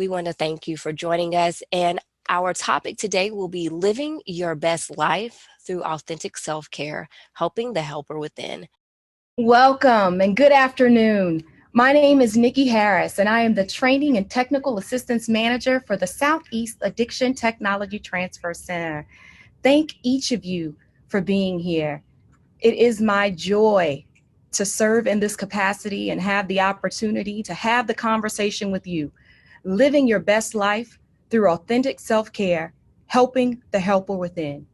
We want to thank you for joining us. And our topic today will be living your best life through authentic self care, helping the helper within. Welcome and good afternoon. My name is Nikki Harris, and I am the Training and Technical Assistance Manager for the Southeast Addiction Technology Transfer Center. Thank each of you for being here. It is my joy to serve in this capacity and have the opportunity to have the conversation with you, living your best life through authentic self-care, helping the helper within.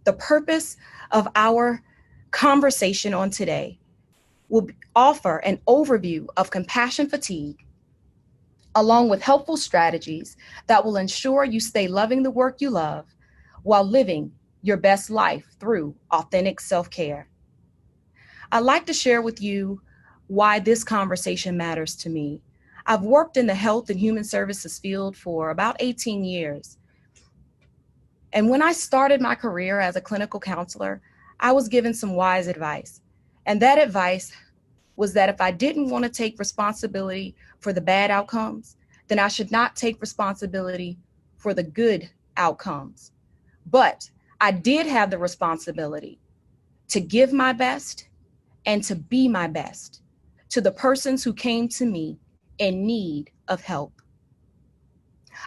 The purpose of our conversation on today will offer an overview of compassion fatigue, along with helpful strategies that will ensure you stay loving the work you love while living your best life through authentic self-care. I'd like to share with you why this conversation matters to me. I've worked in the health and human services field for about 18 years. And when I started my career as a clinical counselor, I was given some wise advice. And that advice was that if I didn't want to take responsibility for the bad outcomes, then I should not take responsibility for the good outcomes. But I did have the responsibility to give my best and to be my best to the persons who came to me in need of help.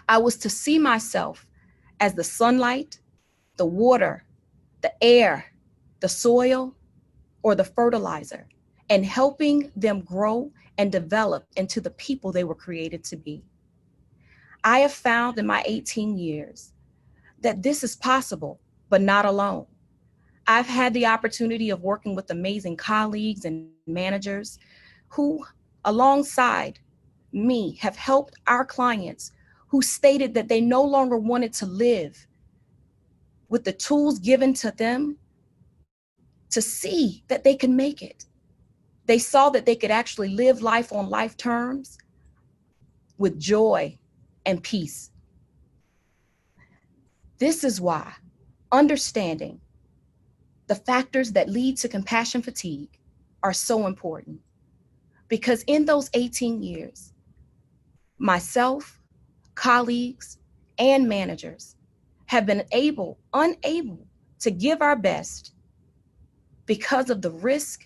I was to see myself as the sunlight, the water, the air, the soil, or the fertilizer, and helping them grow and develop into the people they were created to be. I have found in my 18 years that this is possible, but not alone. I've had the opportunity of working with amazing colleagues and managers who, alongside me, have helped our clients who stated that they no longer wanted to live with the tools given to them to see that they can make it. They saw that they could actually live life on life terms with joy and peace. This is why understanding the factors that lead to compassion fatigue are so important. Because in those 18 years, myself, colleagues, and managers have been unable to give our best because of the risk,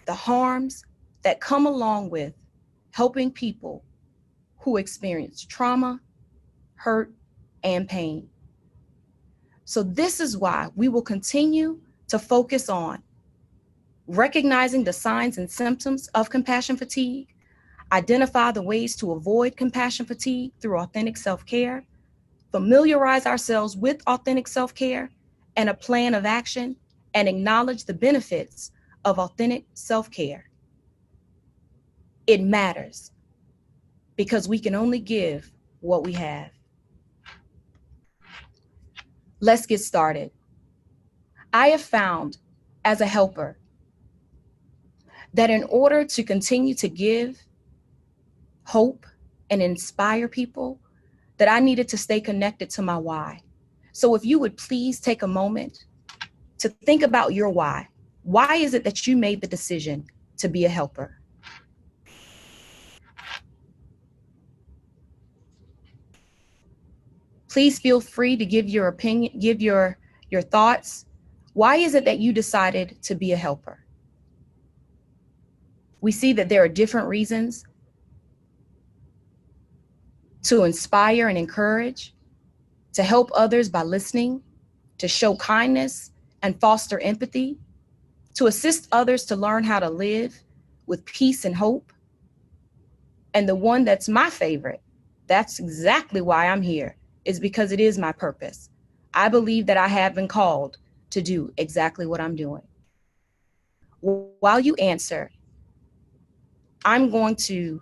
the harms that come along with helping people who experience trauma, hurt, and pain. So this is why we will continue to focus on recognizing the signs and symptoms of compassion fatigue, identify the ways to avoid compassion fatigue through authentic self-care, familiarize ourselves with authentic self-care and a plan of action, and acknowledge the benefits of authentic self-care. It matters because we can only give what we have. Let's get started. I have found as a helper that in order to continue to give hope and inspire people, that I needed to stay connected to my why. So if you would please take a moment to think about your why. Why is it that you made the decision to be a helper? Please feel free to give your opinion, give your thoughts. Why is it that you decided to be a helper? We see that there are different reasons to inspire and encourage, to help others by listening, to show kindness and foster empathy, to assist others to learn how to live with peace and hope. And the one that's my favorite, that's exactly why I'm here, is because it is my purpose. I believe that I have been called to do exactly what I'm doing. While you answer, I'm going to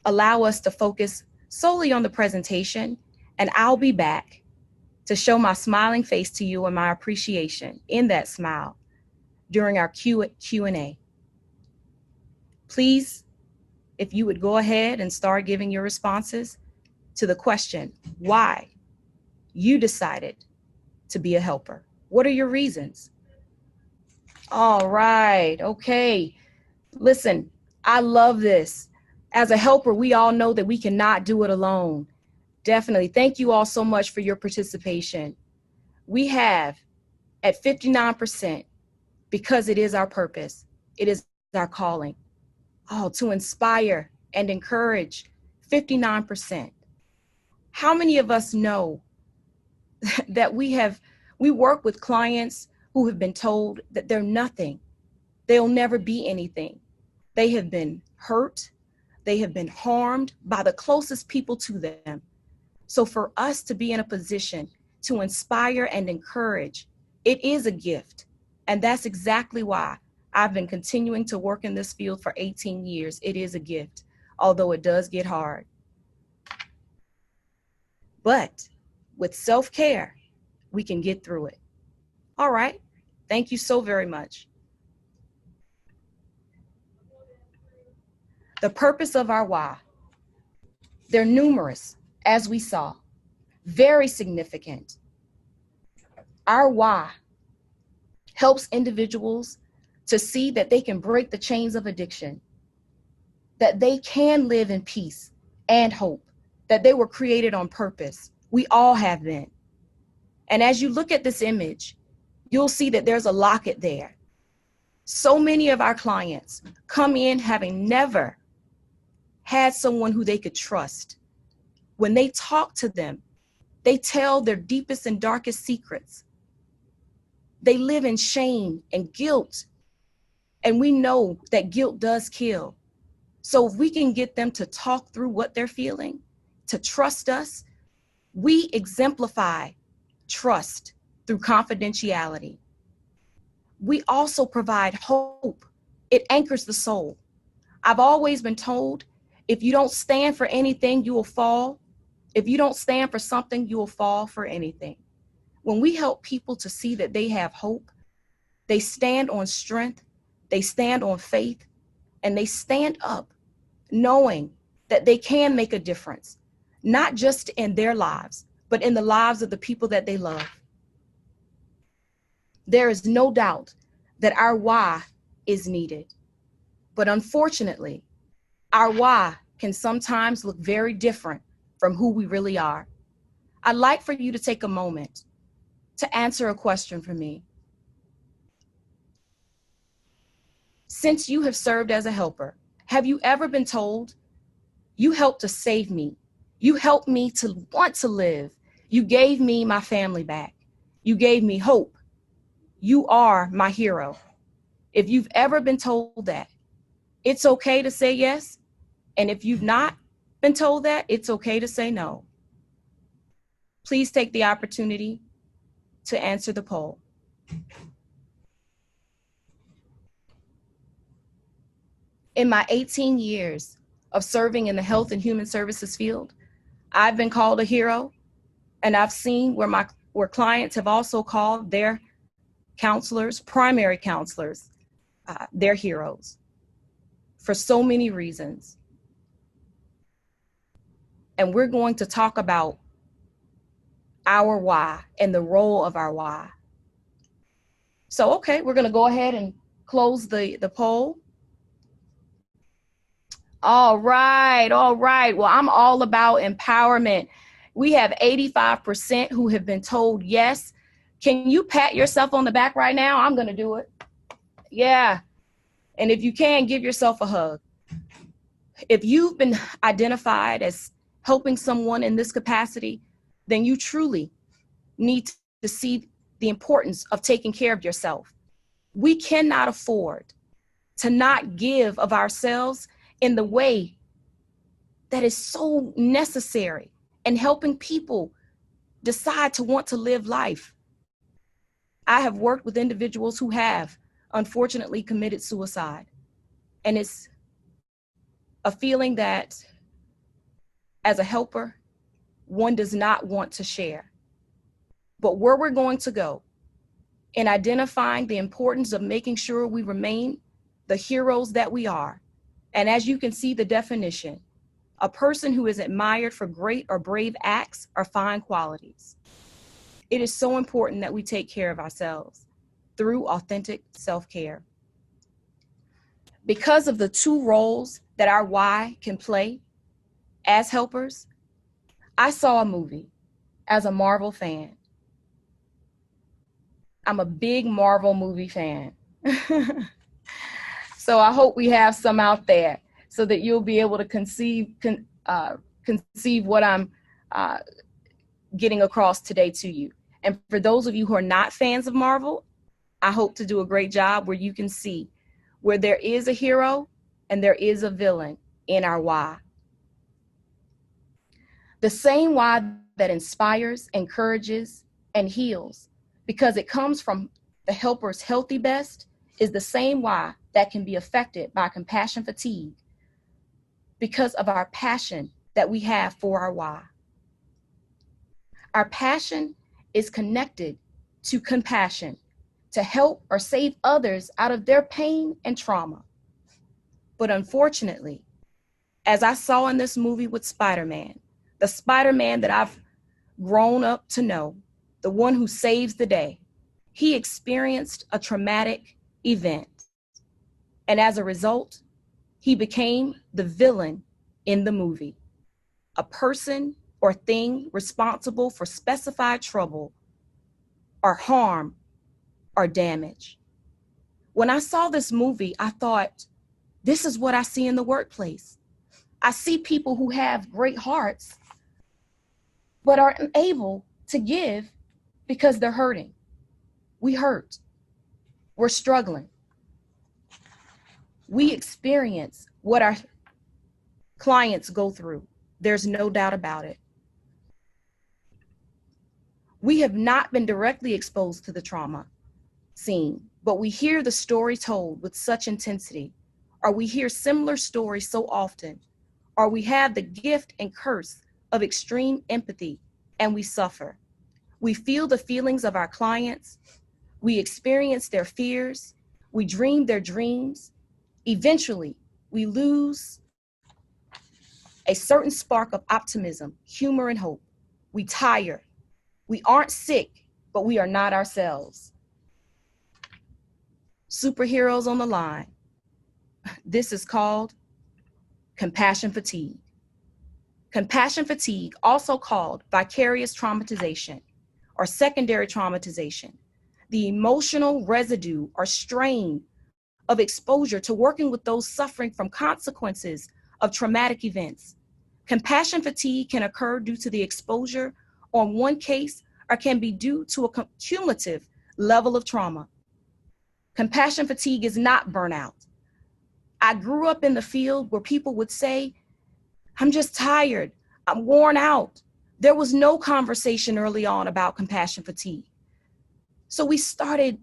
allow us to focus solely on the presentation, and I'll be back to show my smiling face to you and my appreciation in that smile during our Q&A. Please, if you would go ahead and start giving your responses to the question, why you decided to be a helper. What are your reasons? All right, okay. Listen, I love this. As a helper, we all know that we cannot do it alone. Definitely. Thank you all so much for your participation. We have at 59%, because it is our purpose, it is our calling. Oh, to inspire and encourage, 59%. How many of us know that we work with clients who have been told that they're nothing, they'll never be anything. They have been hurt, they have been harmed by the closest people to them. So for us to be in a position to inspire and encourage, it is a gift. And that's exactly why I've been continuing to work in this field for 18 years. It is a gift, although it does get hard. But with self-care, we can get through it. All right. Thank you so very much. The purpose of our why. They're numerous, as we saw, very significant. Our why helps individuals to see that they can break the chains of addiction, that they can live in peace and hope, that they were created on purpose. We all have been. And as you look at this image, you'll see that there's a locket there. So many of our clients come in having never had someone who they could trust. When they talk to them, they tell their deepest and darkest secrets. They live in shame and guilt. And we know that guilt does kill. So if we can get them to talk through what they're feeling, to trust us, we exemplify trust through confidentiality. We also provide hope. It anchors the soul. I've always been told, if you don't stand for anything, you will fall. If you don't stand for something, you will fall for anything. When we help people to see that they have hope, they stand on strength, they stand on faith, and they stand up knowing that they can make a difference, not just in their lives, but in the lives of the people that they love. There is no doubt that our why is needed. But unfortunately, our why can sometimes look very different from who we really are. I'd like for you to take a moment to answer a question for me. Since you have served as a helper, have you ever been told, you helped to save me, you helped me to want to live, you gave me my family back, you gave me hope, you are my hero? If you've ever been told that, it's okay to say yes. And if you've not been told that, it's okay to say no. Please take the opportunity to answer the poll. In my 18 years of serving in the health and human services field, I've been called a hero, and I've seen where clients have also called their counselors, primary counselors, their heroes for so many reasons. And we're going to talk about our why and the role of our why. So, okay, we're going to go ahead and close the poll. All right. Well, I'm all about empowerment. We have 85% who have been told yes. Can you pat yourself on the back right now? I'm going to do it. Yeah. And if you can, give yourself a hug. If you've been identified as helping someone in this capacity, then you truly need to see the importance of taking care of yourself. We cannot afford to not give of ourselves in the way that is so necessary in helping people decide to want to live life. I have worked with individuals who have unfortunately committed suicide. And it's a feeling that as a helper, one does not want to share. But where we're going to go in identifying the importance of making sure we remain the heroes that we are. And as you can see the definition, a person who is admired for great or brave acts or fine qualities. It is so important that we take care of ourselves through authentic self-care. Because of the two roles that our why can play as helpers, I saw a movie as a Marvel fan. I'm a big Marvel movie fan. So I hope we have some out there so that you'll be able to conceive what I'm getting across today to you. And for those of you who are not fans of Marvel, I hope to do a great job where you can see where there is a hero and there is a villain in our why. The same why that inspires, encourages, and heals, because it comes from the helper's healthy best, is the same why that can be affected by compassion fatigue because of our passion that we have for our why. Our passion is connected to compassion to help or save others out of their pain and trauma. But unfortunately, as I saw in this movie with Spider-Man, the Spider-Man that I've grown up to know, the one who saves the day, he experienced a traumatic event. And as a result, he became the villain in the movie, a person or thing responsible for specified trouble or harm or damage. When I saw this movie, I thought, this is what I see in the workplace. I see people who have great hearts, but are unable to give because they're hurting. We hurt. We're struggling. We experience what our clients go through. There's no doubt about it. We have not been directly exposed to the trauma scene, but we hear the story told with such intensity, or we hear similar stories so often, or we have the gift and curse of extreme empathy, and we suffer. We feel the feelings of our clients. We experience their fears. We dream their dreams. Eventually, we lose a certain spark of optimism, humor, and hope. We tire. We aren't sick, but we are not ourselves. Superheroes on the line. This is called compassion fatigue. Compassion fatigue, also called vicarious traumatization or secondary traumatization, the emotional residue or strain of exposure to working with those suffering from consequences of traumatic events. Compassion fatigue can occur due to the exposure on one case or can be due to a cumulative level of trauma. Compassion fatigue is not burnout. I grew up in the field where people would say, I'm just tired, I'm worn out. There was no conversation early on about compassion fatigue. So we started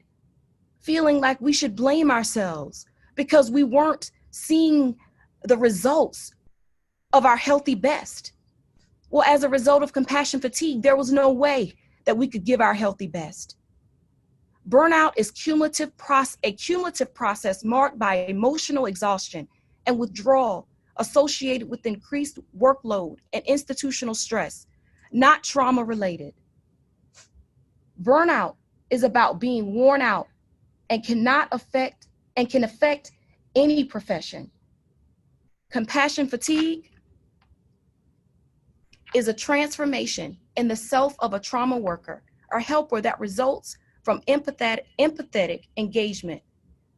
feeling like we should blame ourselves because we weren't seeing the results of our healthy best. Well, as a result of compassion fatigue, there was no way that we could give our healthy best. Burnout is a cumulative process marked by emotional exhaustion and withdrawal associated with increased workload and institutional stress, not trauma related. Burnout is about being worn out and can affect any profession. Compassion fatigue is a transformation in the self of a trauma worker or helper that results from empathetic engagement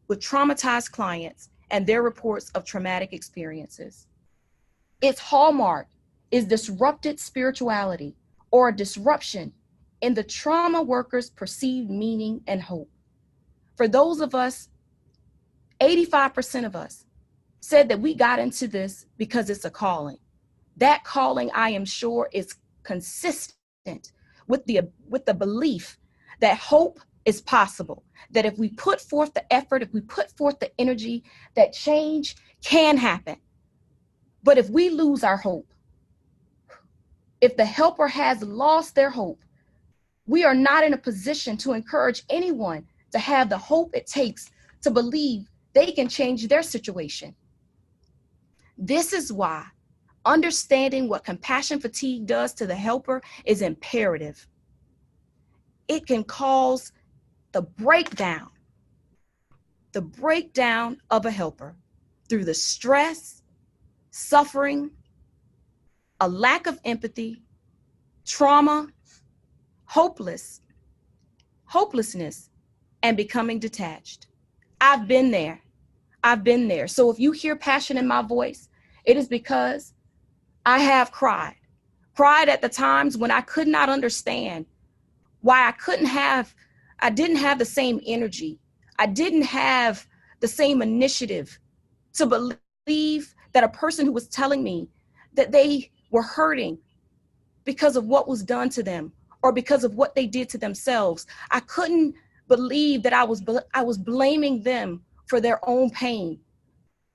with traumatized clients and their reports of traumatic experiences. Its hallmark is disrupted spirituality or a disruption in the trauma worker's perceived meaning and hope. For those of us, 85% of us said that we got into this because it's a calling. That calling, I am sure, is consistent with the belief that hope is possible, that if we put forth the effort, if we put forth the energy, that change can happen. But if we lose our hope, if the helper has lost their hope, we are not in a position to encourage anyone to have the hope it takes to believe they can change their situation. This is why understanding what compassion fatigue does to the helper is imperative. It can cause the breakdown of a helper. through the stress, suffering, a lack of empathy, trauma, hopelessness, and becoming detached. I've been there. I've been there. So if you hear passion in my voice, it is because I have cried at the times when I could not understand why I didn't have the same energy. I didn't have the same initiative to believe that a person who was telling me that they were hurting because of what was done to them or because of what they did to themselves. I couldn't believe that I was blaming them for their own pain,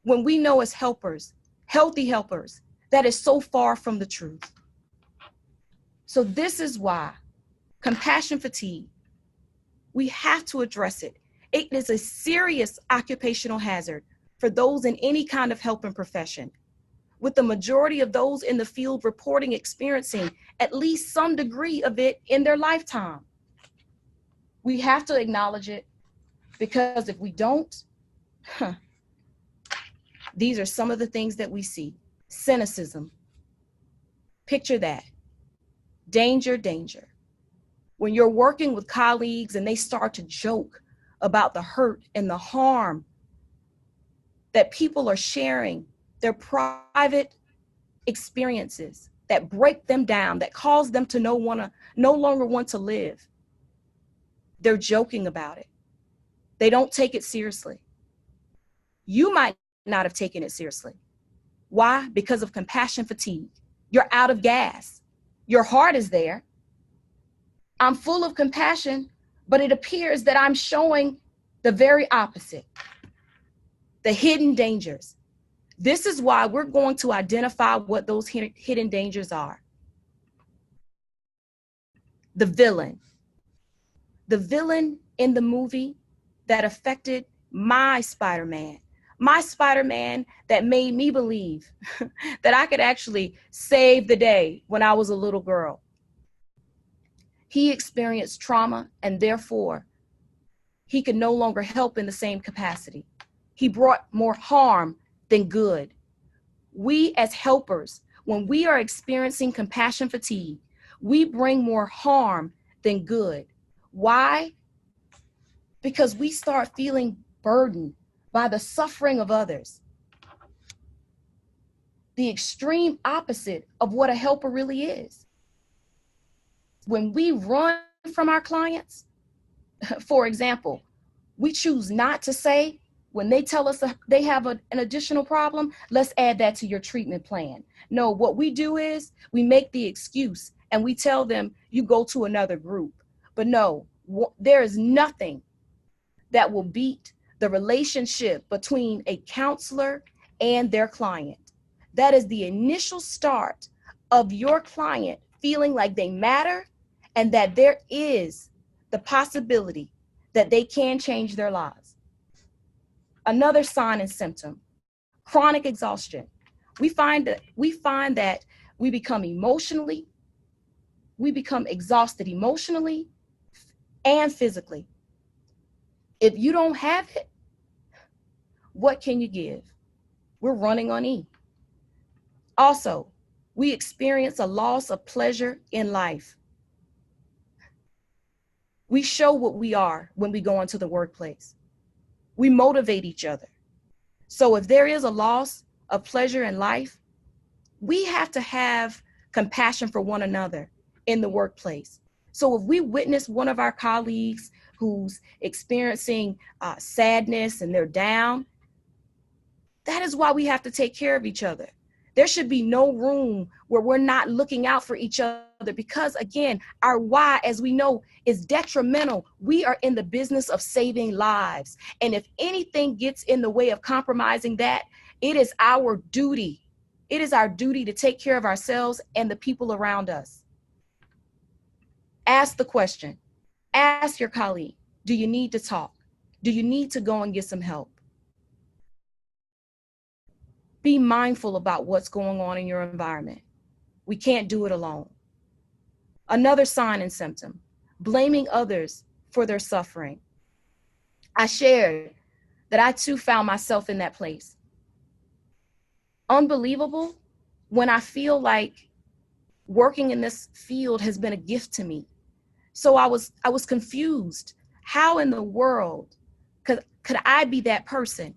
when we know as helpers, healthy helpers, that is so far from the truth. So this is why compassion fatigue, we have to address it. It is a serious occupational hazard for those in any kind of helping profession, with the majority of those in the field reporting experiencing at least some degree of it in their lifetime. We have to acknowledge it, because if we don't, these are some of the things that we see. Cynicism. Picture that. Danger, danger. When you're working with colleagues and they start to joke about the hurt and the harm that people are sharing, their private experiences that break them down, that cause them to no longer want to live. They're joking about it. They don't take it seriously. You might not have taken it seriously. Why? Because of compassion fatigue. You're out of gas. Your heart is there. I'm full of compassion, but it appears that I'm showing the very opposite. The hidden dangers. This is why we're going to identify what those hidden dangers are. The villain. The villain in the movie that affected my Spider-Man that made me believe that I could actually save the day when I was a little girl. He experienced trauma, and therefore he could no longer help in the same capacity. He brought more harm than good. We as helpers, when we are experiencing compassion fatigue, we bring more harm than good. Why? Because we start feeling burdened by the suffering of others. The extreme opposite of what a helper really is. When we run from our clients, for example, we choose not to say, when they tell us they have an additional problem, let's add that to your treatment plan. No, what we do is we make the excuse and we tell them, you go to another group. But no, there is nothing that will beat the relationship between a counselor and their client. That is the initial start of your client feeling like they matter and that there is the possibility that they can change their lives. Another sign and symptom, chronic exhaustion. We find that we become exhausted emotionally and physically. If you don't have it, what can you give? We're running on E. Also, we experience a loss of pleasure in life. We show what we are when we go into the workplace. We motivate each other. So if there is a loss of pleasure in life, we have to have compassion for one another in the workplace. So if we witness one of our colleagues who's experiencing sadness and they're down, that is why we have to take care of each other. There should be no room where we're not looking out for each other, because again, our why, as we know, is detrimental. We are in the business of saving lives. And if anything gets in the way of compromising that, it is our duty. It is our duty to take care of ourselves and the people around us. Ask the question. Ask your colleague, do you need to talk? Do you need to go and get some help? Be mindful about what's going on in your environment. We can't do it alone. Another sign and symptom, blaming others for their suffering. I shared that I too found myself in that place. unbelievable when I feel like working in this field has been a gift to me. So I was confused. How in the world could I be that person?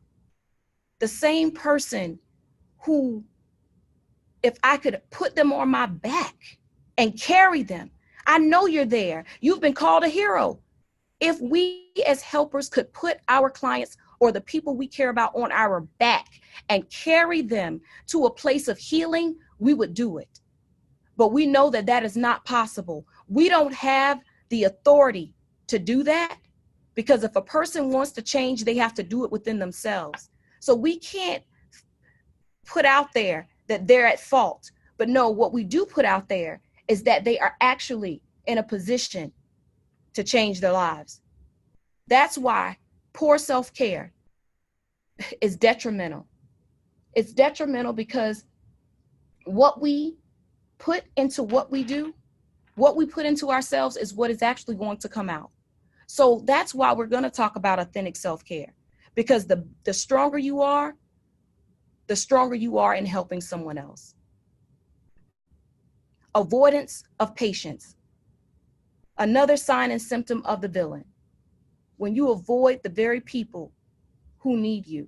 The same person who, if I could put them on my back and carry them, I know you're there. You've been called a hero. If we as helpers could put our clients or the people we care about on our back and carry them to a place of healing, we would do it. But we know that that is not possible. We don't have the authority to do that, because if a person wants to change, they have to do it within themselves. So we can't put out there that they're at fault. But no, what we do put out there is that they are actually in a position to change their lives. That's why poor self-care is detrimental. It's detrimental because what we put into what we do, what we put into ourselves is what is actually going to come out. So that's why we're going to talk about authentic self-care, because the stronger you are, the stronger you are in helping someone else. Avoidance of patience. Another sign and symptom of the villain. When you avoid the very people who need you,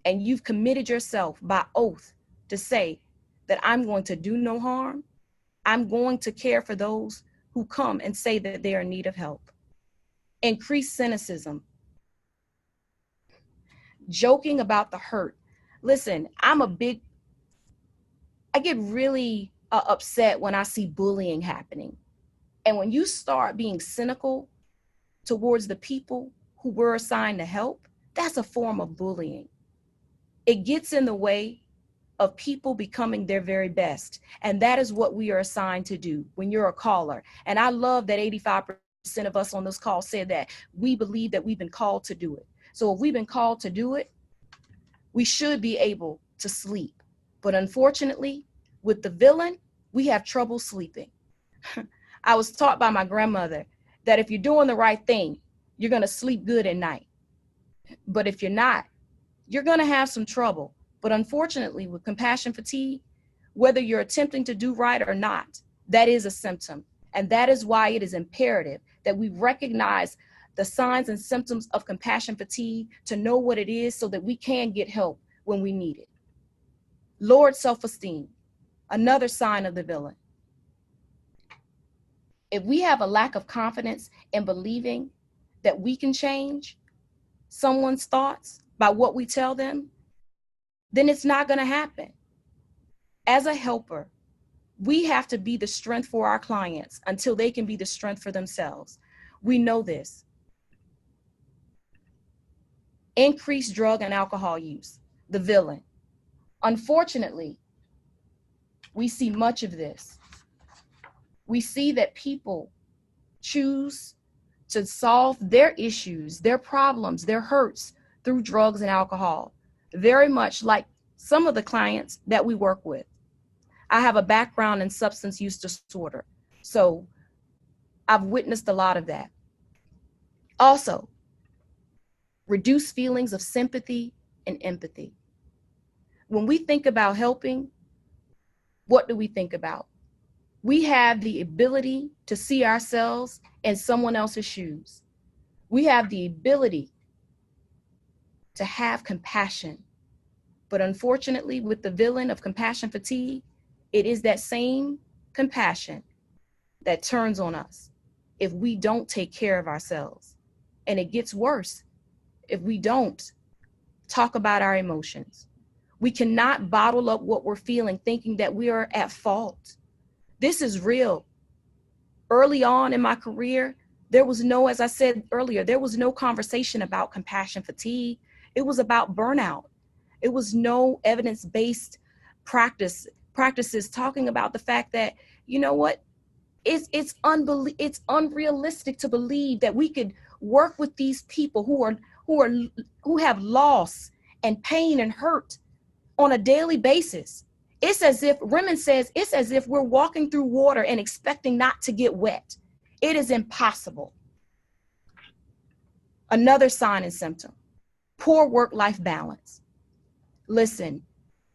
and you've committed yourself by oath to say that I'm going to do no harm, I'm going to care for those who come and say that they are in need of help. Increased cynicism. Joking about the hurt. Listen, I get really upset when I see bullying happening. And when you start being cynical towards the people who were assigned to help, that's a form of bullying. It gets in the way of people becoming their very best. And that is what we are assigned to do when you're a caller. And I love that 85% of us on this call said that we believe that we've been called to do it. So if we've been called to do it, we should be able to sleep. But unfortunately, with the villain, we have trouble sleeping. I was taught by my grandmother that if you're doing the right thing, you're going to sleep good at night. But if you're not, you're going to have some trouble. But unfortunately, with compassion fatigue, whether you're attempting to do right or not, that is a symptom. And that is why it is imperative that we recognize the signs and symptoms of compassion fatigue to know what it is so that we can get help when we need it. Lowered self-esteem, another sign of the villain. If we have a lack of confidence in believing that we can change someone's thoughts by what we tell them, then it's not going to happen. As a helper, we have to be the strength for our clients until they can be the strength for themselves. We know this. Increased drug and alcohol use, the villain. Unfortunately, we see much of this. We see that people choose to solve their issues, their problems, their hurts through drugs and alcohol, very much like some of the clients that we work with. I have a background in substance use disorder, so I've witnessed a lot of that. Also, reduced feelings of sympathy and empathy. When we think about helping, what do we think about? We have the ability to see ourselves in someone else's shoes. We have the ability to have compassion. But unfortunately, with the villain of compassion fatigue, it is that same compassion that turns on us if we don't take care of ourselves. And it gets worse if we don't talk about our emotions. We cannot bottle up what we're feeling thinking that we are at fault. This is real. Early on in my career, there was no, as I said earlier, there was no conversation about compassion fatigue. It was about burnout. It was no evidence-based practices talking about the fact that, you know what, it's unrealistic to believe that we could work with these people who have loss and pain and hurt on a daily basis. It's as if, Remen says, it's as if we're walking through water and expecting not to get wet. It is impossible. Another sign and symptom, poor work-life balance. Listen,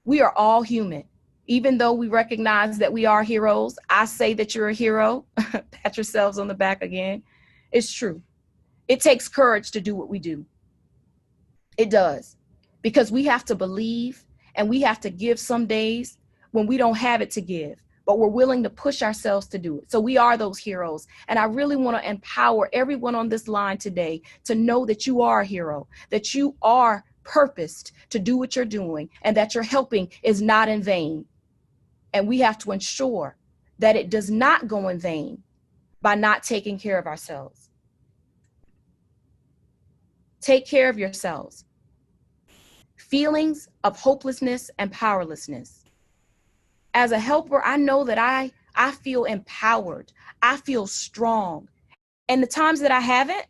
We are all human. Even though we recognize that we are heroes, I say that you're a hero. Pat yourselves on the back again. It's true. It takes courage to do what we do. It does. Because we have to believe, and we have to give some days when we don't have it to give, but we're willing to push ourselves to do it. So we are those heroes. And I really want to empower everyone on this line today to know that you are a hero, that you are purposed to do what you're doing, and that your helping is not in vain. And we have to ensure that it does not go in vain by not taking care of ourselves. Take care of yourselves. Feelings of hopelessness and powerlessness. As a helper, I know that I feel empowered. I feel strong. And the times that I haven't,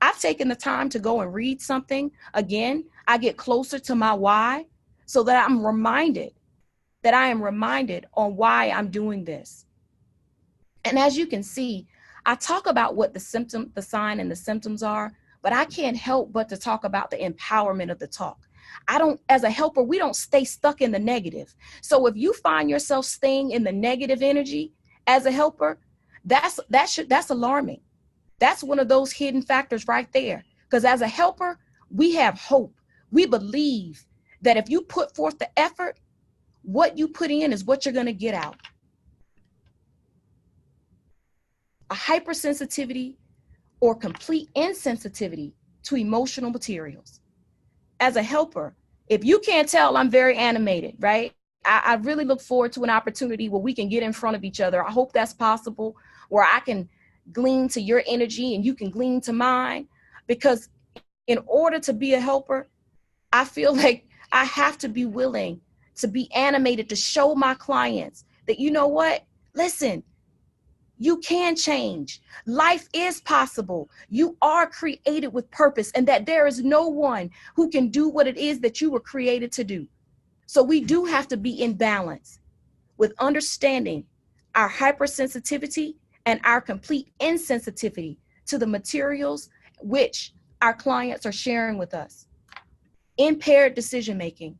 I've taken the time to go and read something. Again, I get closer to my why so that I am reminded on why I'm doing this. And as you can see, I talk about what the sign and the symptoms are, but I can't help but to talk about the empowerment of the talk. As a helper, we don't stay stuck in the negative. So if you find yourself staying in the negative energy as a helper, that's alarming. That's one of those hidden factors right there. Because as a helper, we have hope. We believe that if you put forth the effort, what you put in is what you're going to get out. A hypersensitivity or complete insensitivity to emotional materials. As a helper, if you can't tell, I'm very animated, right? I really look forward to an opportunity where we can get in front of each other. I hope that's possible, where I can glean to your energy and you can glean to mine. Because in order to be a helper, I feel like I have to be willing to be animated, to show my clients that, you know what? Listen, you can change. Life is possible. You are created with purpose, and that there is no one who can do what it is that you were created to do. So we do have to be in balance with understanding our hypersensitivity and our complete insensitivity to the materials which our clients are sharing with us. Impaired decision-making.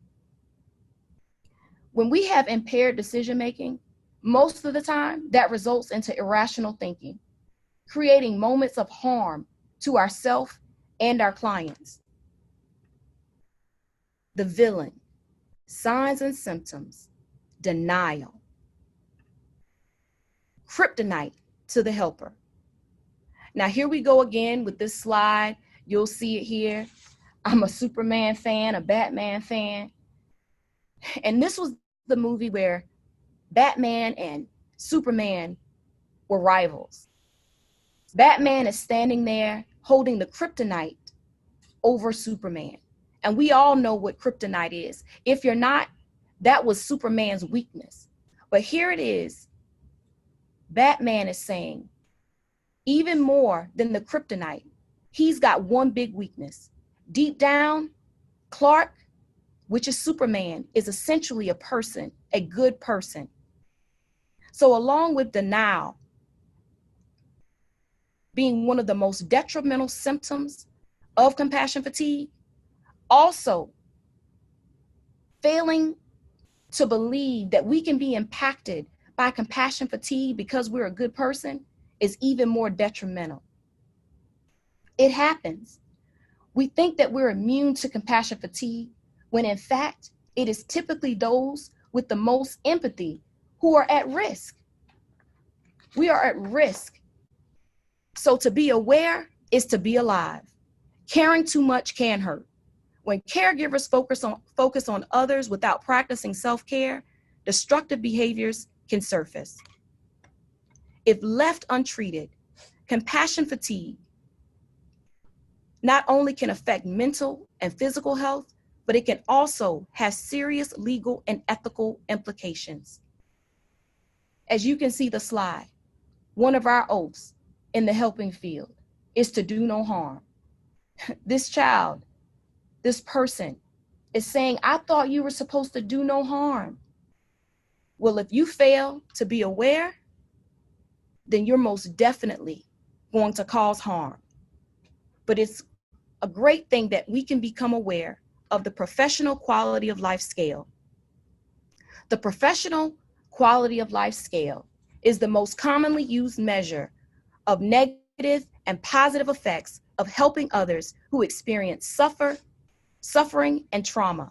When we have impaired decision-making, most of the time that results into irrational thinking, creating moments of harm to ourselves and our clients. The villain, signs and symptoms, denial. Kryptonite to the helper. Now here we go again with this slide. You'll see it here. I'm a Superman fan, a Batman fan. And this was the movie where Batman and Superman were rivals. Batman is standing there holding the kryptonite over Superman. And we all know what kryptonite is. If you're not, that was Superman's weakness. But here it is. Batman is saying, even more than the kryptonite, he's got one big weakness. Deep down, Clark, which is Superman, is essentially a person, a good person. So along with denial being one of the most detrimental symptoms of compassion fatigue, also failing to believe that we can be impacted by compassion fatigue because we're a good person is even more detrimental. It happens. We think that we're immune to compassion fatigue when in fact, it is typically those with the most empathy who are at risk. We are at risk. So to be aware is to be alive. Caring too much can hurt. When caregivers focus on others without practicing self-care, destructive behaviors can surface. If left untreated, compassion fatigue not only can affect mental and physical health, but it can also have serious legal and ethical implications. As you can see the slide, one of our oaths in the helping field is to do no harm. This child, this person is saying, I thought you were supposed to do no harm. Well, if you fail to be aware, then you're most definitely going to cause harm. But it's a great thing that we can become aware of the professional quality of life scale. The professional quality of life scale is the most commonly used measure of negative and positive effects of helping others who experience suffering and trauma.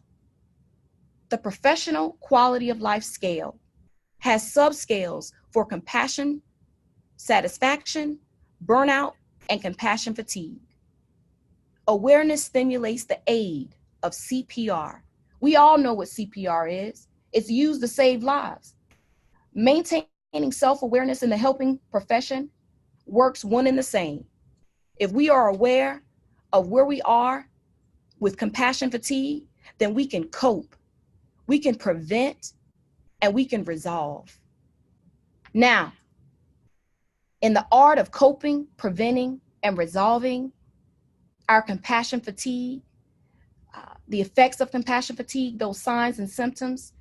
The professional quality of life scale has subscales for compassion, satisfaction, burnout, and compassion fatigue. Awareness stimulates the aid of CPR. We all know what CPR is. It's used to save lives. Maintaining self-awareness in the helping profession works one and the same. If we are aware of where we are with compassion fatigue, then we can cope, we can prevent, and we can resolve. Now, in the art of coping, preventing, and resolving our compassion fatigue, the effects of compassion fatigue, those signs and symptoms,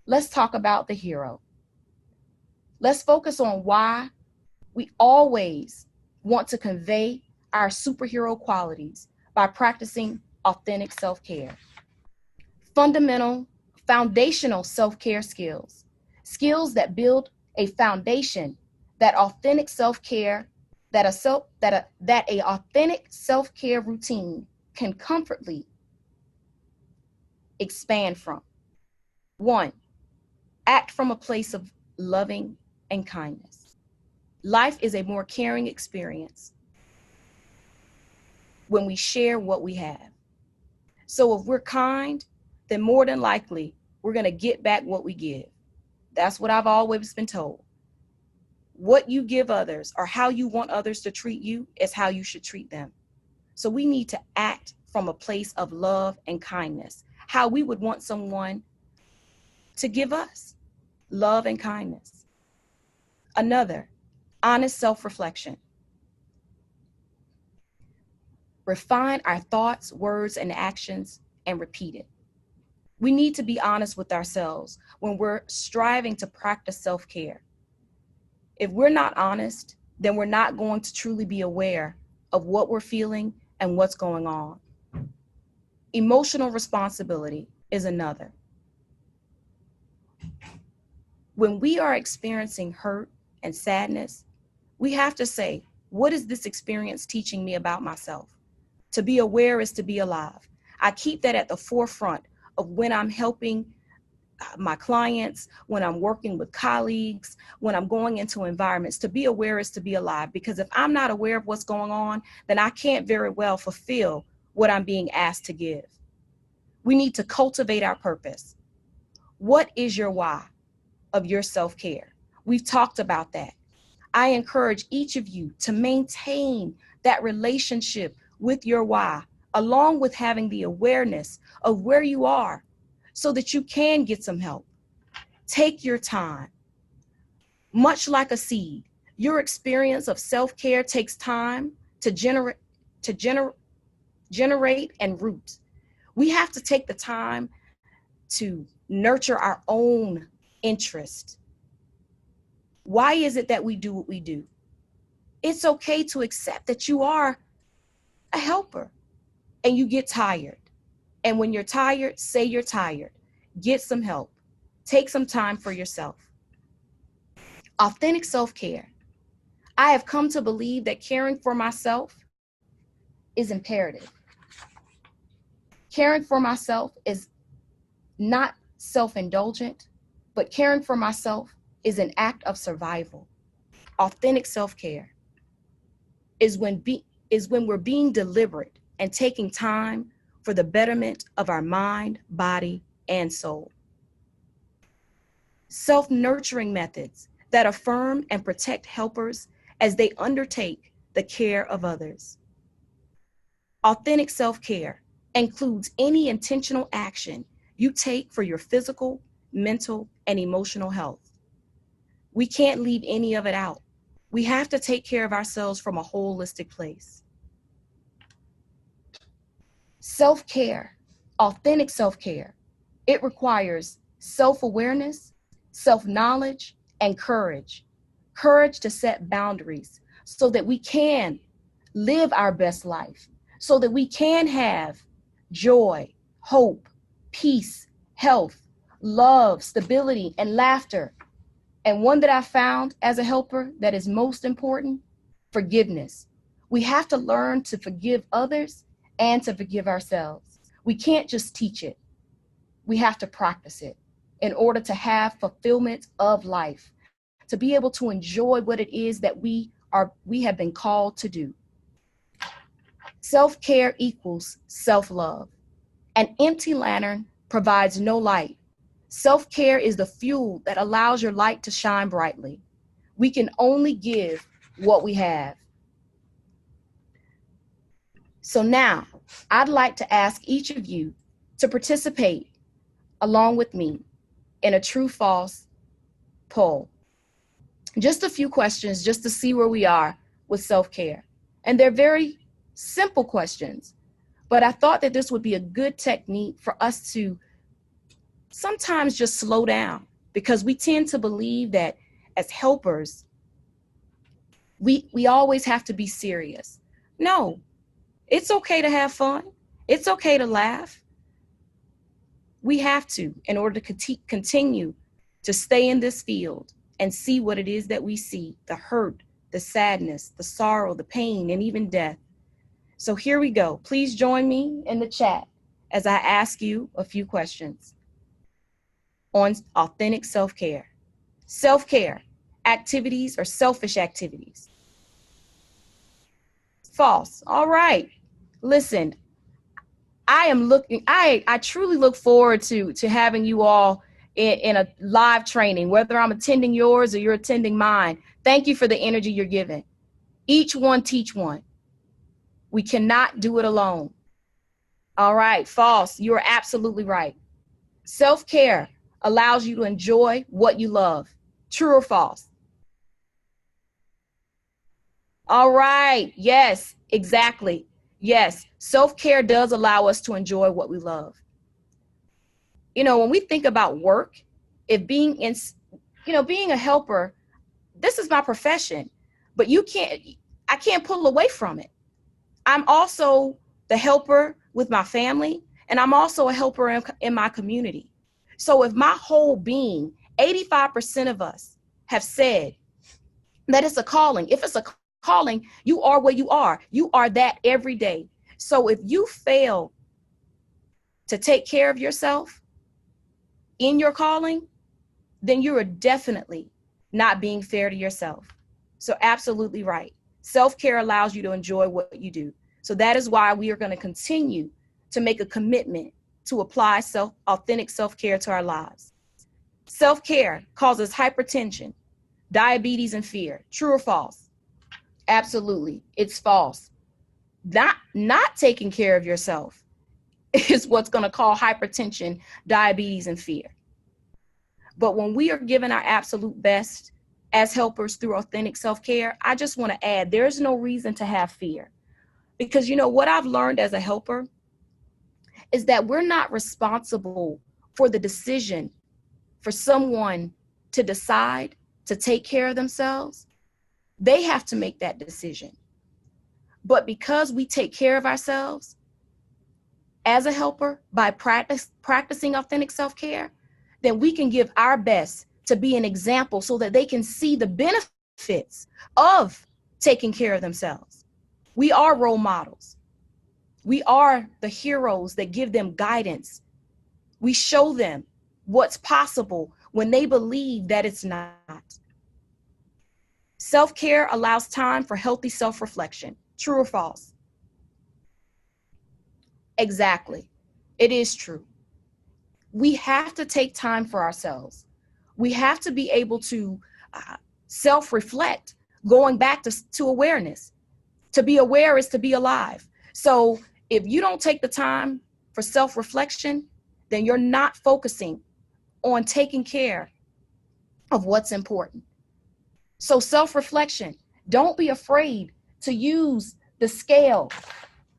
let's talk about the hero. Let's focus on why we always want to convey our superhero qualities by practicing authentic self-care. Foundational self-care skills that build a foundation that authentic self-care, that a authentic self-care routine can comfortably expand from. 1, act from a place of loving and kindness. Life is a more caring experience when we share what we have. So if we're kind, then more than likely, we're going to get back what we give. That's what I've always been told. What you give others or how you want others to treat you is how you should treat them. So we need to act from a place of love and kindness, how we would want someone to give us love and kindness. Another, honest self-reflection. Refine our thoughts, words, and actions and repeat it. We need to be honest with ourselves when we're striving to practice self-care. If we're not honest, then we're not going to truly be aware of what we're feeling and what's going on. Emotional responsibility is another. When we are experiencing hurt and sadness, we have to say, what is this experience teaching me about myself? To be aware is to be alive. I keep that at the forefront of when I'm helping my clients, when I'm working with colleagues, when I'm going into environments. To be aware is to be alive, because if I'm not aware of what's going on, then I can't very well fulfill what I'm being asked to give. We need to cultivate our purpose. What is your why of your self-care? We've talked about that. I encourage each of you to maintain that relationship with your why, along with having the awareness of where you are so that you can get some help. Take your time. Much like a seed, your experience of self-care takes time to generate and root. We have to take the time to nurture our own interest. Why is it that we do what we do? It's okay to accept that you are a helper and you get tired. And when you're tired, say you're tired. Get some help. Take some time for yourself. Authentic self-care. I have come to believe that caring for myself is imperative. Caring for myself is not self-indulgent, but caring for myself is an act of survival. Authentic self-care is when we're being deliberate and taking time for the betterment of our mind, body, and soul. Self-nurturing methods that affirm and protect helpers as they undertake the care of others. Authentic self-care includes any intentional action you take for your physical, mental, and emotional health. We can't leave any of it out. We have to take care of ourselves from a holistic place. Self-care, authentic self-care, it requires self-awareness, self-knowledge, and courage. Courage to set boundaries so that we can live our best life, so that we can have joy, hope, peace, health, love, stability, and laughter. And one that I found as a helper that is most important, forgiveness. We have to learn to forgive others and to forgive ourselves. We can't just teach it. We have to practice it in order to have fulfillment of life, to be able to enjoy what it is that we have been called to do. Self-care equals self-love. An empty lantern provides no light. Self-care is the fuel that allows your light to shine brightly. We can only give what we have. So now, I'd like to ask each of you to participate along with me in a true-false poll. Just a few questions just to see where we are with self-care. And they're very simple questions, but I thought that this would be a good technique for us to sometimes just slow down, because we tend to believe that as helpers, we always have to be serious. No, it's okay to have fun. It's okay to laugh. We have to, in order to continue to stay in this field and see what it is that we see, the hurt, the sadness, the sorrow, the pain, and even death. So here we go. Please join me in the chat as I ask you a few questions on authentic self-care. Self-care, activities or selfish activities? False. All right. Listen, I truly look forward to having you all in a live training, whether I'm attending yours or you're attending mine. Thank you for the energy you're giving. Each one teach one. We cannot do it alone. All right, false. You are absolutely right. Self-care allows you to enjoy what you love. True or false? All right. Yes, exactly. Yes, self-care does allow us to enjoy what we love. You know, when we think about work, if being a helper, this is my profession, but I can't pull away from it. I'm also the helper with my family, and I'm also a helper in my community. So if my whole being, 85% of us have said that it's a calling. If it's a calling, you are where you are. You are that every day. So if you fail to take care of yourself in your calling, then you are definitely not being fair to yourself. So absolutely right. Self-care allows you to enjoy what you do. So that is why we are going to continue to make a commitment to apply authentic self-care to our lives. Self-care causes hypertension, diabetes, and fear. True or false? Absolutely. It's false. Not taking care of yourself is what's going to cause hypertension, diabetes, and fear. But when we are given our absolute best as helpers through authentic self-care, I just want to add, there's no reason to have fear. Because, you know, what I've learned as a helper is that we're not responsible for the decision for someone to decide to take care of themselves. They have to make that decision. But because we take care of ourselves as a helper by practicing authentic self-care, then we can give our best to be an example so that they can see the benefits of taking care of themselves. We are role models. We are the heroes that give them guidance. We show them what's possible when they believe that it's not. Self-care allows time for healthy self-reflection. True or false? Exactly. It is true. We have to take time for ourselves. We have to be able to self-reflect, going back to awareness. To be aware is to be alive. So if you don't take the time for self-reflection, then you're not focusing on taking care of what's important. So self-reflection, don't be afraid to use the scale,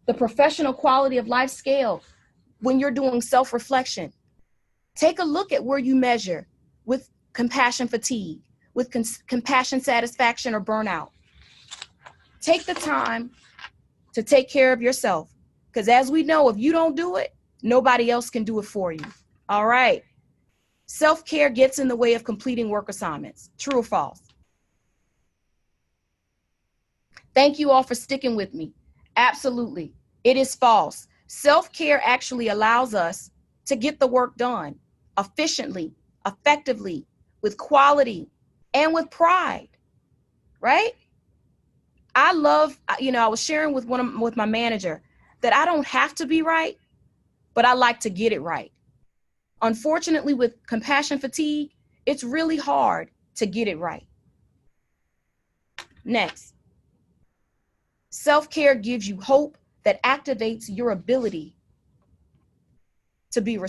the professional quality of life scale, when you're doing self-reflection. Take a look at where you measure with compassion fatigue, with compassion satisfaction or burnout. Take the time to take care of yourself, because as we know, if you don't do it, nobody else can do it for you. All right. Self-care gets in the way of completing work assignments. True or false? Thank you all for sticking with me. Absolutely. It is false. Self-care actually allows us to get the work done efficiently, effectively, with quality, and with pride, right? I love, I was sharing with my manager that I don't have to be right, but I like to get it right. Unfortunately, with compassion fatigue, it's really hard to get it right. Next, self-care gives you hope that activates your ability to be,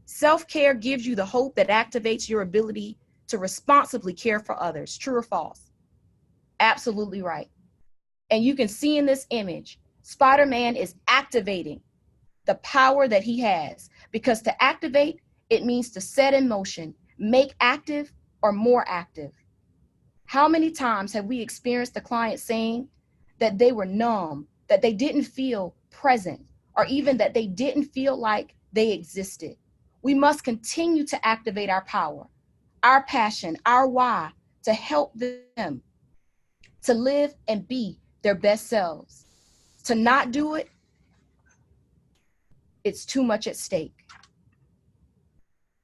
self-care gives you the hope that activates your ability to responsibly care for others. True or false? Absolutely right. And you can see in this image, Spider-Man is activating the power that he has, because to activate, it means to set in motion, make active or more active. How many times have we experienced a client saying that they were numb, that they didn't feel present, or even that they didn't feel like they existed? We must continue to activate our power, our passion, our why, to help them to live and be their best selves. To not do it, it's too much at stake.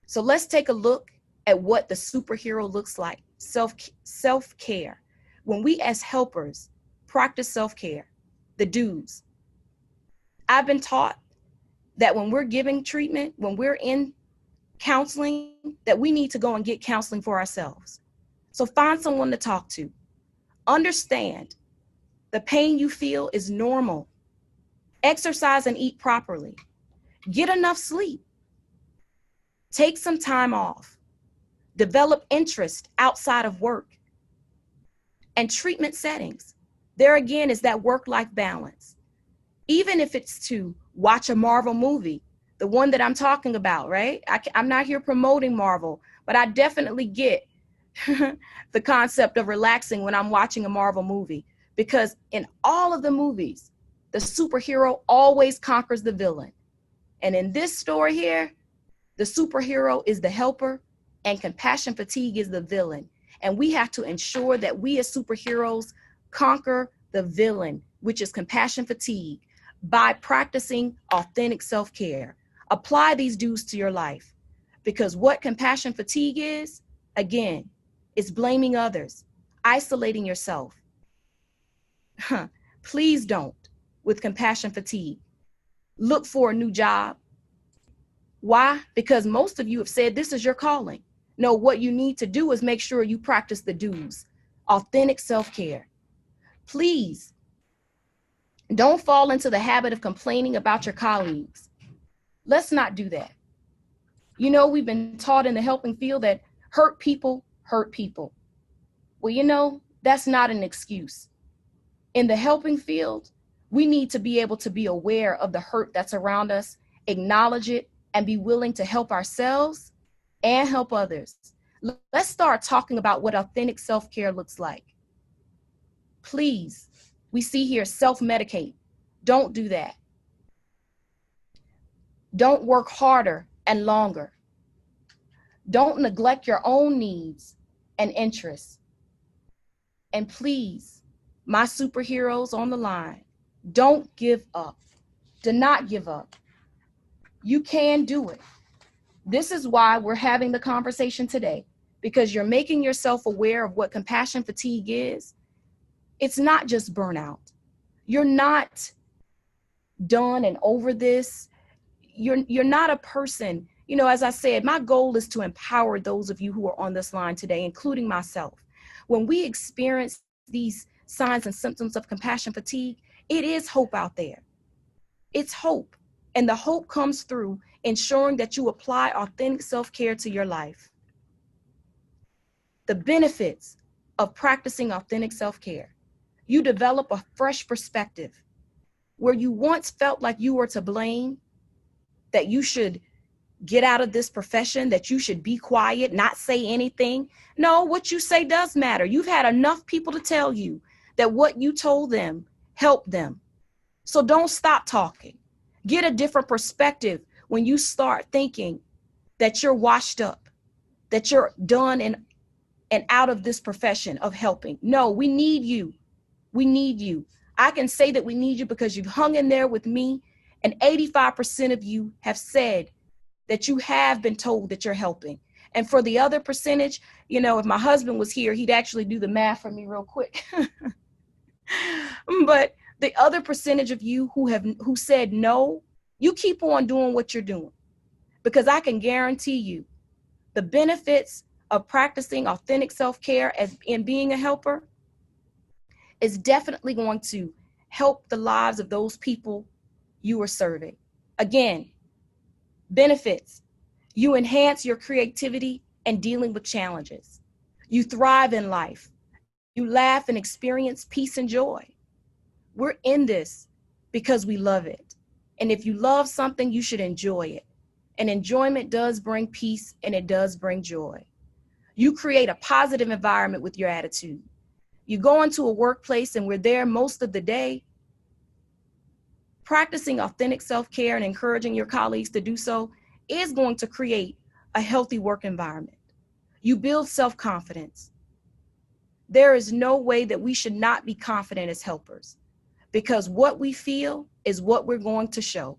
So let's take a look at what the superhero looks like. Self-care. When we as helpers practice self-care, the do's. I've been taught that when we're giving treatment, when we're in counseling, that we need to go and get counseling for ourselves. So find someone to talk to. Understand the pain you feel is normal. Exercise and eat properly. Get enough sleep. Take some time off. Develop interest outside of work. And treatment settings. There again is that work-life balance. Even if it's to watch a Marvel movie, the one that I'm talking about, right? I'm not here promoting Marvel, but I definitely get the concept of relaxing when I'm watching a Marvel movie, because in all of the movies, the superhero always conquers the villain. And in this story here, the superhero is the helper and compassion fatigue is the villain. And we have to ensure that we as superheroes conquer the villain, which is compassion fatigue, by practicing authentic self-care. Apply these do's to your life, because what compassion fatigue is, again, is blaming others, isolating yourself. Please don't, with compassion fatigue. Look for a new job. Why? Because most of you have said this is your calling. No, what you need to do is make sure you practice the do's. Authentic self-care. Please don't fall into the habit of complaining about your colleagues. Let's not do that. You know, we've been taught in the helping field that hurt people hurt people. Well, you know, that's not an excuse. In the helping field, we need to be able to be aware of the hurt that's around us, acknowledge it, and be willing to help ourselves and help others. Let's start talking about what authentic self-care looks like. Please, we see here self-medicate. Don't do that. Don't work harder and longer. Don't neglect your own needs and interests. And please, my superheroes on the line, don't give up. Do not give up. You can do it. This is why we're having the conversation today, because you're making yourself aware of what compassion fatigue is. It's not just burnout. You're not done and over this. You're not a person, you know, as I said, my goal is to empower those of you who are on this line today, including myself. When we experience these signs and symptoms of compassion fatigue, it is hope out there. It's hope. And the hope comes through ensuring that you apply authentic self-care to your life. The benefits of practicing authentic self-care. You develop a fresh perspective. Where you once felt like you were to blame, that you should get out of this profession, that you should be quiet, not say anything. No, what you say does matter. You've had enough people to tell you that what you told them helped them. So don't stop talking. Get a different perspective when you start thinking that you're washed up, that you're done and out of this profession of helping. No, we need you. We need you. I can say that we need you because you've hung in there with me, and 85% of you have said that you have been told that you're helping. And for the other percentage, if my husband was here, he'd actually do the math for me real quick. But the other percentage of you who said no, you keep on doing what you're doing, because I can guarantee you the benefits of practicing authentic self-care in being a helper is definitely going to help the lives of those people you are serving. Again, benefits: you enhance your creativity and dealing with challenges. You thrive in life. You laugh and experience peace and joy. We're in this because we love it. And if you love something, you should enjoy it. And enjoyment does bring peace, and it does bring joy. You create a positive environment with your attitude. You go into a workplace and we're there most of the day. Practicing authentic self-care and encouraging your colleagues to do so is going to create a healthy work environment. You build self-confidence. There is no way that we should not be confident as helpers, because what we feel is what we're going to show.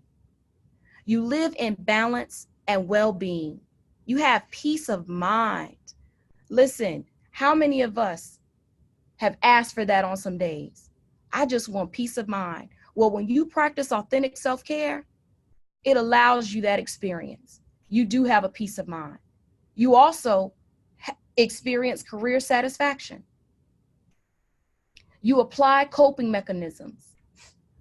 You live in balance and well-being. You have peace of mind. Listen, how many of us have asked for that on some days? I just want peace of mind. Well, when you practice authentic self-care, it allows you that experience. You do have a peace of mind. You also experience career satisfaction. You apply coping mechanisms.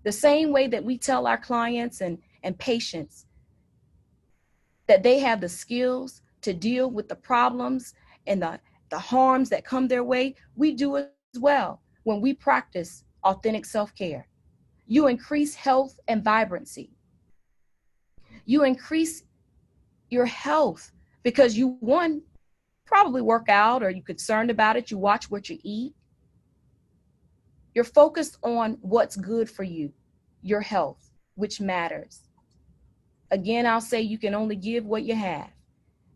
The same way that we tell our clients and patients that they have the skills to deal with the problems and the harms that come their way, we do as well when we practice authentic self-care. You increase health and vibrancy. You increase your health because you, one, probably work out, or you're concerned about it. You watch what you eat. You're focused on what's good for you, your health, which matters. Again, I'll say you can only give what you have.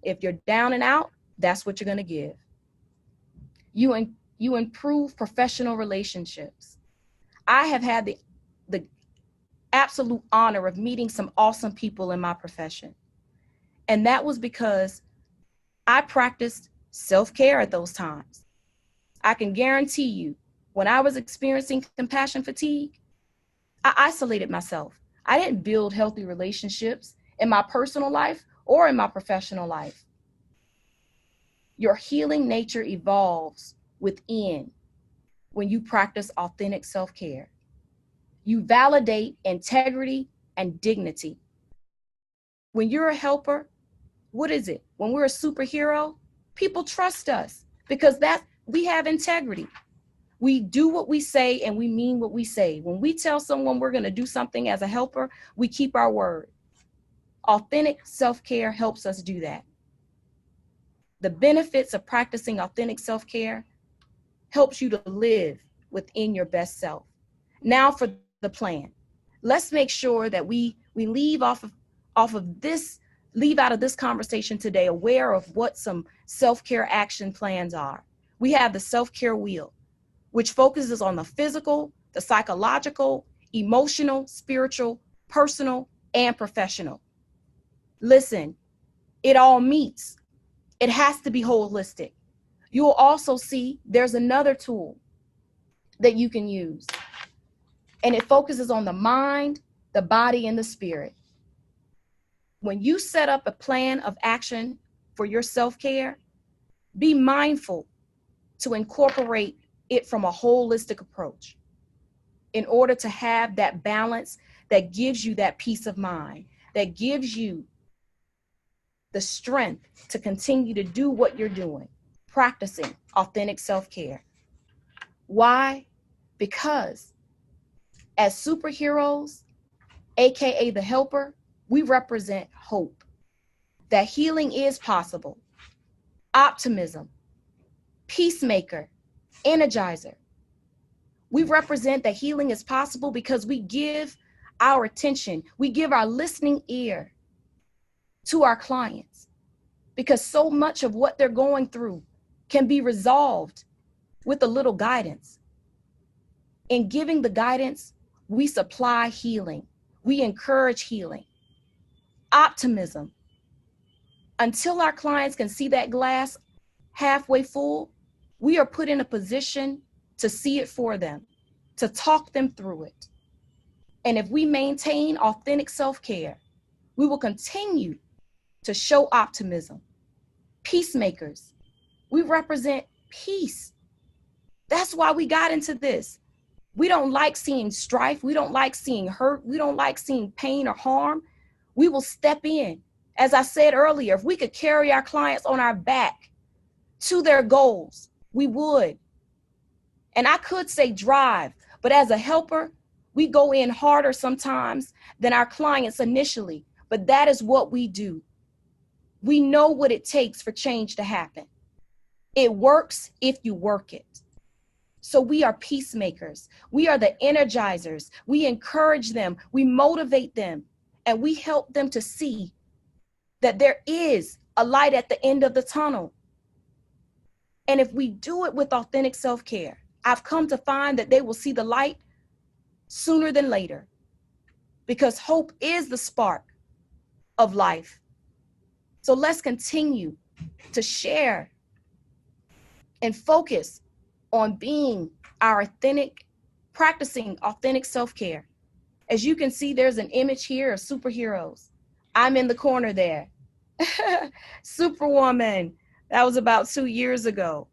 If you're down and out, that's what you're going to give. You improve professional relationships. I have had the absolute honor of meeting some awesome people in my profession. And that was because I practiced self-care at those times. I can guarantee you, when I was experiencing compassion fatigue, I isolated myself. I didn't build healthy relationships in my personal life or in my professional life. Your healing nature evolves within when you practice authentic self-care. You validate integrity and dignity. When you're a helper, what is it? When we're a superhero, people trust us because we have integrity. We do what we say and we mean what we say. When we tell someone we're going to do something as a helper, we keep our word. Authentic self-care helps us do that. The benefits of practicing authentic self-care helps you to live within your best self. Now for the plan. Let's make sure that we leave out of this conversation today aware of what some self-care action plans are. We have the self-care wheel, which focuses on the physical, the psychological, emotional, spiritual, personal, and professional. Listen, it all meets. It has to be holistic. You'll also see there's another tool that you can use, and it focuses on the mind, the body, and the spirit. When you set up a plan of action for your self-care, be mindful to incorporate it from a holistic approach in order to have that balance that gives you that peace of mind, that gives you the strength to continue to do what you're doing, practicing authentic self-care. Why? Because as superheroes, AKA the helper, we represent hope, that healing is possible, optimism, peacemaker, energizer. We represent that healing is possible because we give our attention, we give our listening ear to our clients. because so much of what they're going through can be resolved with a little guidance. In giving the guidance, we supply healing. We encourage healing, optimism. Until our clients can see that glass halfway full, we are put in a position to see it for them, to talk them through it. And if we maintain authentic self-care, we will continue to show optimism. Peacemakers, we represent peace. That's why we got into this. We don't like seeing strife. We don't like seeing hurt. We don't like seeing pain or harm. We will step in. As I said earlier, if we could carry our clients on our back to their goals, we would. And I could say drive, but as a helper, we go in harder sometimes than our clients initially, but that is what we do. We know what it takes for change to happen. It works if you work it. So we are peacemakers. We are the energizers. We encourage them. We motivate them. And we help them to see that there is a light at the end of the tunnel. And if we do it with authentic self-care, I've come to find that they will see the light sooner than later, because hope is the spark of life. So let's continue to share and focus on being our authentic, practicing authentic self-care. As you can see, there's an image here of superheroes. I'm in the corner there. Superwoman. That was about 2 years ago.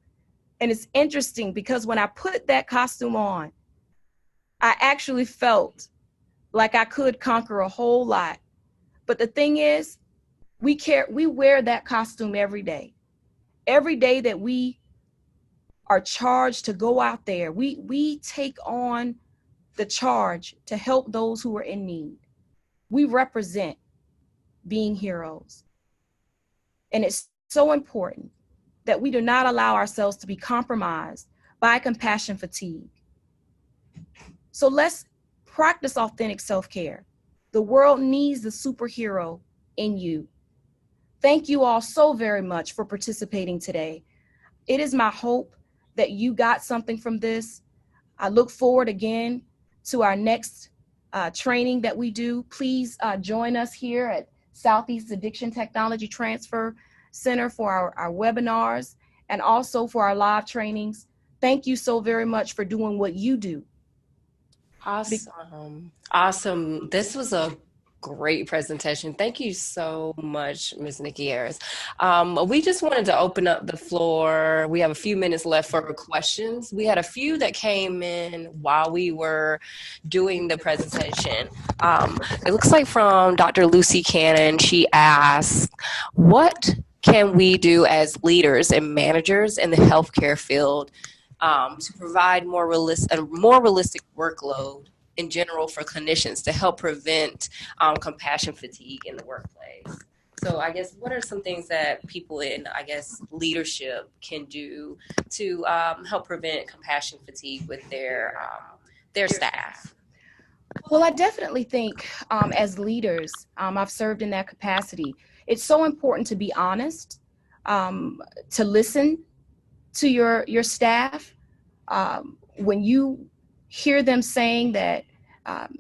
And it's interesting because when I put that costume on, I actually felt like I could conquer a whole lot. But the thing is, we wear that costume every day. Every day that we are charged to go out there, we take on the charge to help those who are in need. We represent being heroes. And it's so important that we do not allow ourselves to be compromised by compassion fatigue. So let's practice authentic self-care. The world needs the superhero in you. Thank you all so very much for participating today. It is my hope that you got something from this. I look forward again to our next training that we do. Please join us here at Southeast Addiction Technology Transfer Center for our webinars and also for our live trainings. Thank you so very much for doing what you do. Awesome. This was a great presentation. Thank you so much, Ms. Nikki Harris. We just wanted to open up the floor. We have a few minutes left for questions. We had a few that came in while we were doing the presentation. It looks like from Dr. Lucy Cannon, she asked, what can we do as leaders and managers in the healthcare field to provide a more realistic workload in general for clinicians to help prevent compassion fatigue in the workplace? So I guess what are some things that people in, leadership can do to help prevent compassion fatigue with their staff? Well, I definitely think as leaders, I've served in that capacity. It's so important to be honest, to listen to your staff. When you hear them saying that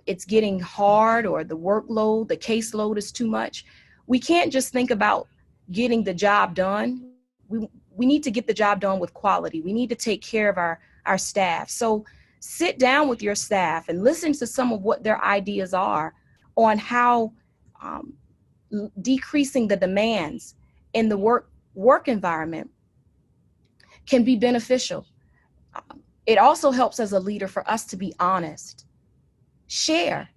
it's getting hard or the workload, the caseload is too much, we can't just think about getting the job done. We need to get the job done with quality. We need to take care of our staff. So sit down with your staff and listen to some of what their ideas are on how decreasing the demands in the work environment can be beneficial. It also helps as a leader for us to be honest. Share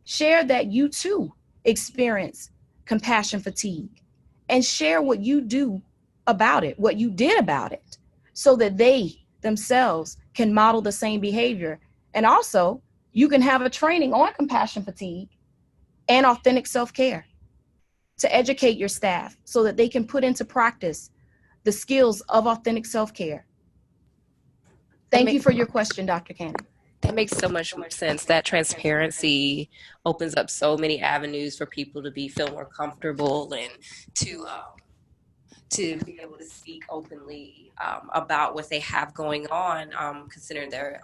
that you too experience compassion fatigue, and share what you do about it, what you did about it, so that they themselves can model the same behavior. And also, you can have a training on compassion fatigue and authentic self-care to educate your staff so that they can put into practice the skills of authentic self-care. Thank you for your question, Dr. Cannon. That makes so much more sense. That transparency opens up so many avenues for people to feel more comfortable and to be able to speak openly about what they have going on, considering their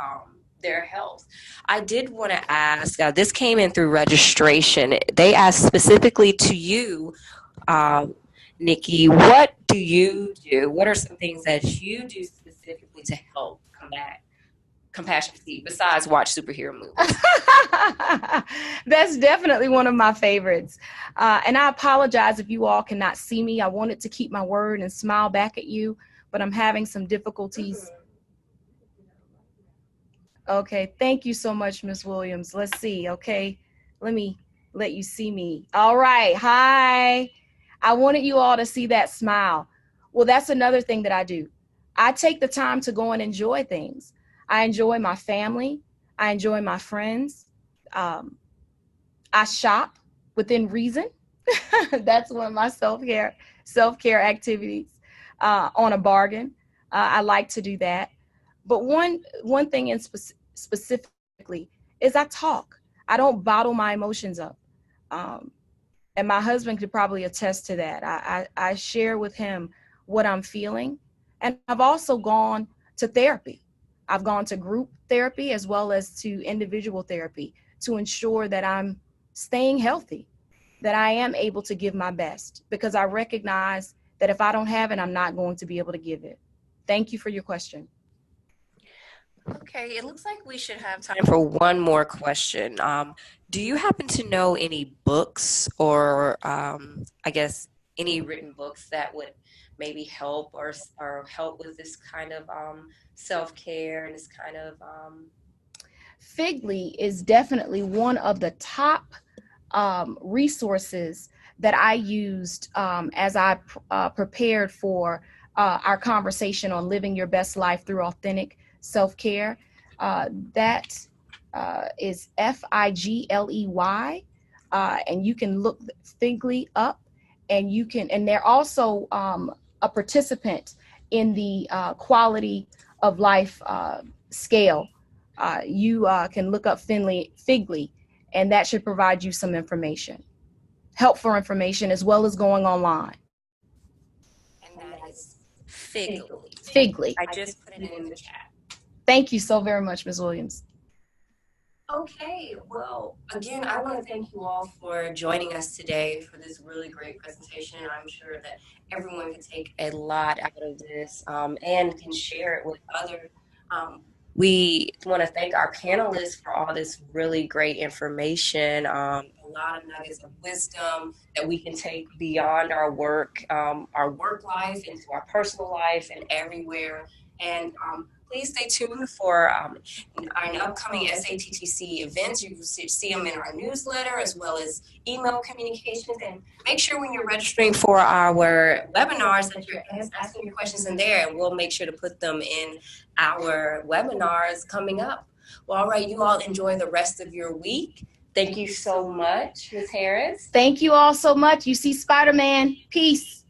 health. I did want to ask, this came in through registration. They asked specifically to you, Nikki, what do you do? What are some things that you do specifically to help combat compassion fatigue besides watch superhero movies? That's definitely one of my favorites. And I apologize if you all cannot see me. I wanted to keep my word and smile back at you, but I'm having some difficulties. Okay, thank you so much, Ms. Williams. Let's see. Okay, let me let you see me. All right, hi. I wanted you all to see that smile. Well, that's another thing that I do. I take the time to go and enjoy things. I enjoy my family. I enjoy my friends. I shop within reason. That's one of my self-care activities, on a bargain. I like to do that. But one thing in specifically is I talk. I don't bottle my emotions up. And my husband could probably attest to that. I share with him what I'm feeling. And I've also gone to therapy. I've gone to group therapy as well as to individual therapy to ensure that I'm staying healthy, that I am able to give my best, because I recognize that if I don't have it, I'm not going to be able to give it. Thank you for your question. Okay, it looks like we should have time for one more question. Do you happen to know any books or, I guess, any written books that would maybe help or help with this kind of self-care and this kind of Figly is definitely one of the top resources that I used as I prepared for our conversation on living your best life through authentic self-care. That is Figley, and you can look Figly up, and they're also a participant in the quality of life scale. You can look up Figly, and that should provide you some information, helpful information, as well as going online. And that is Figly. Figly. I just put it in the chat. Thank you so very much, Ms. Williams. Okay, well, again, I want to thank you all for joining us today for this really great presentation. I'm sure that everyone can take a lot out of this and can share it with others. We want to thank our panelists for all this really great information, a lot of nuggets of wisdom that we can take beyond our work life, into our personal life, and everywhere. And please stay tuned for our upcoming SATTC events. You will see them in our newsletter as well as email communications. And make sure when you're registering for our webinars that you're asking your questions in there, and we'll make sure to put them in our webinars coming up. Well, all right, you all enjoy the rest of your week. Thank you so much, Ms. Harris. Thank you all so much. You see Spider-Man. Peace.